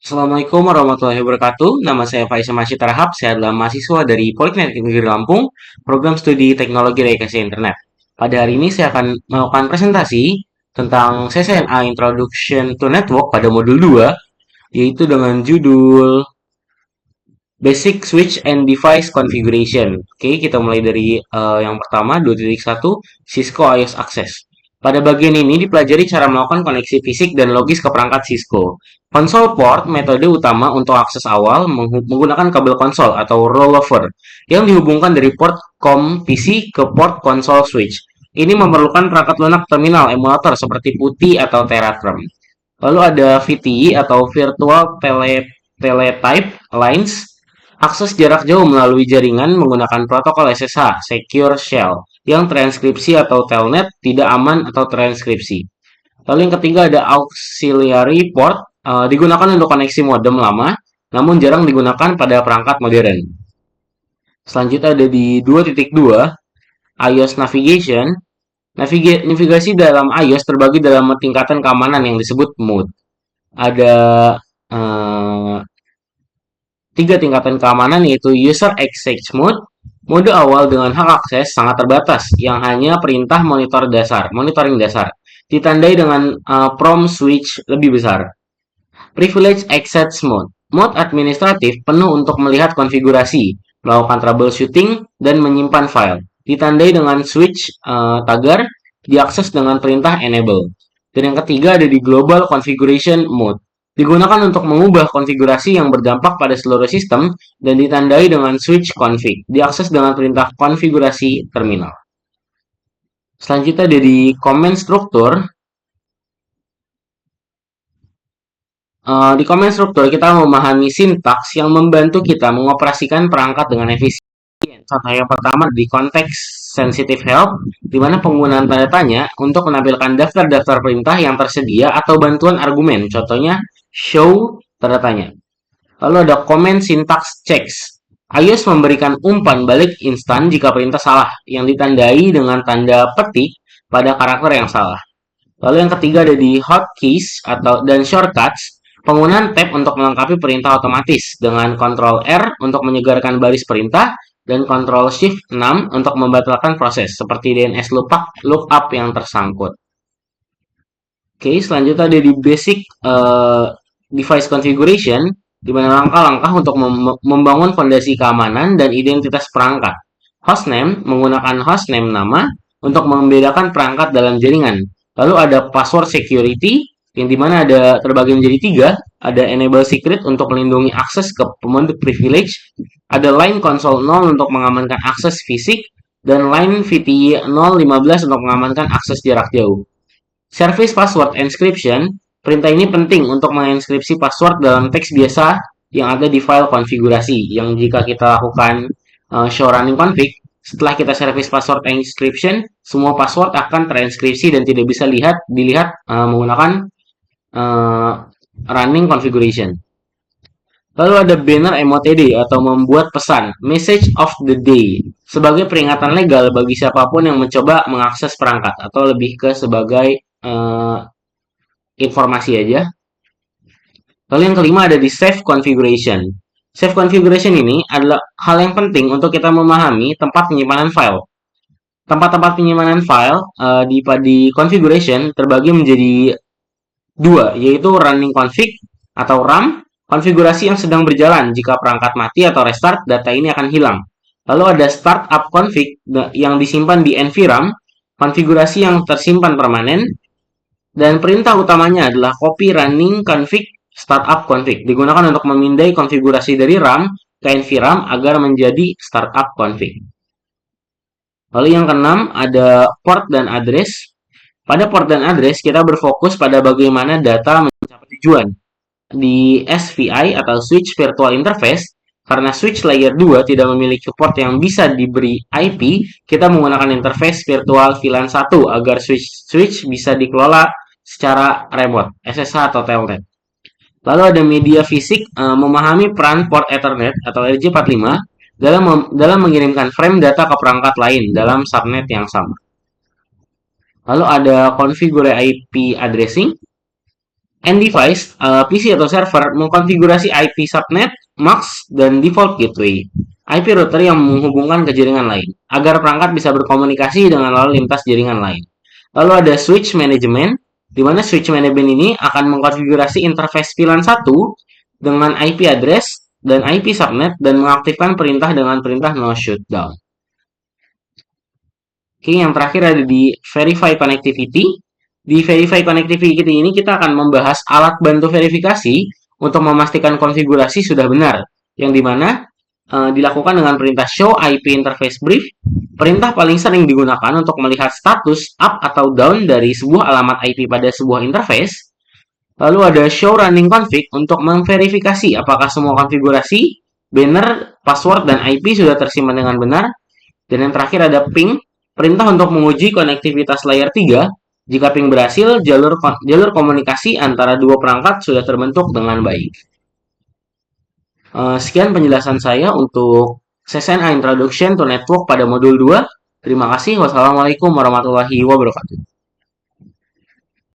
Assalamualaikum warahmatullahi wabarakatuh. Nama saya Faisal Masjid Rahab. Saya adalah mahasiswa dari Politeknik Negeri Lampung, program studi Teknologi Rekayasa Internet. Pada hari ini saya akan melakukan presentasi tentang CCNA Introduction to Network pada modul 2, yaitu dengan judul Basic Switch and Device Configuration. Oke, kita mulai dari yang pertama, 2.1, Cisco IOS Access. Pada bagian ini dipelajari cara melakukan koneksi fisik dan logis ke perangkat Cisco. Konsol port, metode utama untuk akses awal menggunakan kabel konsol atau rollover yang dihubungkan dari port COM PC ke port konsol switch. Ini memerlukan perangkat lunak terminal emulator seperti PuTTY atau Teraterm. Lalu ada VTE atau Virtual Teletype Lines. Akses jarak jauh melalui jaringan menggunakan protokol SSH (Secure Shell) yang transkripsi atau telnet tidak aman atau transkripsi. Lalu yang ketiga ada auxiliary port, digunakan untuk koneksi modem lama, namun jarang digunakan pada perangkat modern. Selanjutnya ada di 2.2, iOS Navigation. Navigasi dalam iOS terbagi dalam tingkatan keamanan yang disebut mode. Ada eh, tiga tingkatan keamanan, yaitu User Access Mode. Mode awal dengan hak akses sangat terbatas yang hanya perintah monitoring dasar, ditandai dengan prom switch lebih besar. Privilege Access Mode. Mode administratif penuh untuk melihat konfigurasi, melakukan troubleshooting, dan menyimpan file. Ditandai dengan switch tagar, diakses dengan perintah enable. Dan yang ketiga ada di Global Configuration Mode. Digunakan untuk mengubah konfigurasi yang berdampak pada seluruh sistem dan ditandai dengan switch config. Diakses dengan perintah konfigurasi terminal. Selanjutnya ada di command struktur. Di command struktur kita memahami sintaks yang membantu kita mengoperasikan perangkat dengan efisien. Contoh yang pertama di konteks sensitive help, di mana penggunaan tanda tanya untuk menampilkan daftar-daftar perintah yang tersedia atau bantuan argumen. Contohnya show tanda tanya. Lalu ada command syntax checks. iOS memberikan umpan balik instan jika perintah salah, yang ditandai dengan tanda petik pada karakter yang salah. Lalu yang ketiga ada di hotkeys dan shortcuts. Penggunaan tab untuk melengkapi perintah otomatis dengan Ctrl R untuk menyegarkan baris perintah dan Ctrl Shift 6 untuk membatalkan proses seperti DNS lookup yang tersangkut. Oke, selanjutnya ada di basic device configuration, di mana langkah-langkah untuk membangun fondasi keamanan dan identitas perangkat. Hostname menggunakan hostname nama untuk membedakan perangkat dalam jaringan. Lalu ada password security, yang dimana ada terbagi menjadi tiga. Ada enable secret untuk melindungi akses ke pembentuk privilege, ada line console 0 untuk mengamankan akses fisik, dan line VTE 015 untuk mengamankan akses jarak jauh. Service password encryption, perintah ini penting untuk menginskripsi password dalam teks biasa yang ada di file konfigurasi, yang jika kita lakukan show running config, setelah kita service password encryption, semua password akan transkripsi dan tidak bisa dilihat menggunakan running configuration. Lalu ada banner MOTD atau membuat pesan message of the day sebagai peringatan legal bagi siapapun yang mencoba mengakses perangkat, atau lebih ke sebagai informasi aja. Lalu yang kelima ada di save configuration. Save configuration ini adalah hal yang penting untuk kita memahami tempat penyimpanan file. Tempat-tempat penyimpanan file di configuration terbagi menjadi dua, yaitu running config atau RAM, konfigurasi yang sedang berjalan. Jika perangkat mati atau restart, data ini akan hilang. Lalu ada startup config yang disimpan di NVRAM, konfigurasi yang tersimpan permanen. Dan perintah utamanya adalah copy running config startup config, digunakan untuk memindai konfigurasi dari RAM ke NVRAM agar menjadi startup config. Lalu yang keenam ada port dan address. Pada port dan address kita berfokus pada bagaimana data mencapai tujuan. Di SVI atau Switch Virtual Interface, karena switch layer 2 tidak memiliki port yang bisa diberi IP, kita menggunakan interface virtual VLAN 1 agar switch bisa dikelola secara remote, SSH atau telnet. Lalu ada media fisik, memahami peran port Ethernet atau RJ45 dalam mengirimkan frame data ke perangkat lain dalam subnet yang sama. Lalu ada configure IP addressing. End device, PC atau server, mengkonfigurasi IP subnet, MUX, dan default gateway. IP router yang menghubungkan ke jaringan lain, agar perangkat bisa berkomunikasi dengan lalu lintas jaringan lain. Lalu ada switch management, di mana switch management ini akan mengkonfigurasi interface VLAN 1 dengan IP address dan IP subnet dan mengaktifkan perintah dengan perintah no shutdown. Oke, yang terakhir ada di verify connectivity. Di verify connectivity ini kita akan membahas alat bantu verifikasi untuk memastikan konfigurasi sudah benar, yang dimana dilakukan dengan perintah show IP interface brief. Perintah paling sering digunakan untuk melihat status up atau down dari sebuah alamat IP pada sebuah interface. Lalu ada show running config untuk memverifikasi apakah semua konfigurasi, banner, password, dan IP sudah tersimpan dengan benar. Dan yang terakhir ada ping, perintah untuk menguji konektivitas layer 3. Jika ping berhasil, jalur komunikasi antara dua perangkat sudah terbentuk dengan baik. Sekian penjelasan saya untuk CCNA Introduction to Network pada modul 2. Terima kasih. Wassalamualaikum warahmatullahi wabarakatuh.